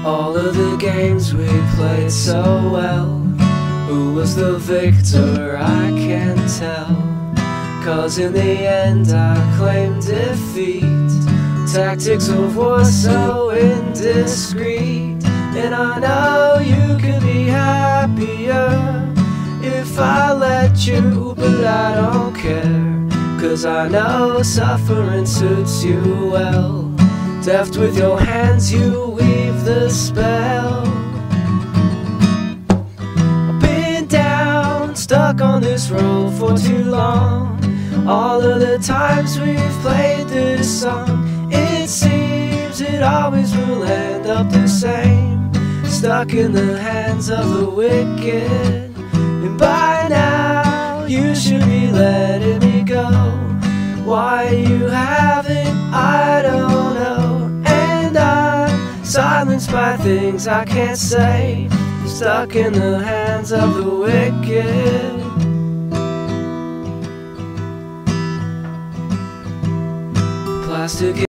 All of the games we played so well, who was the victor I can't tell. 'Cause in the end I claimed defeat. Tactics of war so indiscreet. And I know you could be happier if I let you, but I don't care. 'Cause I know suffering suits you well. Deft with your hands you weave the spell. I've been down, stuck on this road for too long. All of the times we've played this song, it seems it always will end up the same. Stuck in the hands of the wicked. And by now you should be letting me go. Why you haven't, I don't know. And I'm silenced by things I can't say. Stuck in the hands of the wicked. Plastic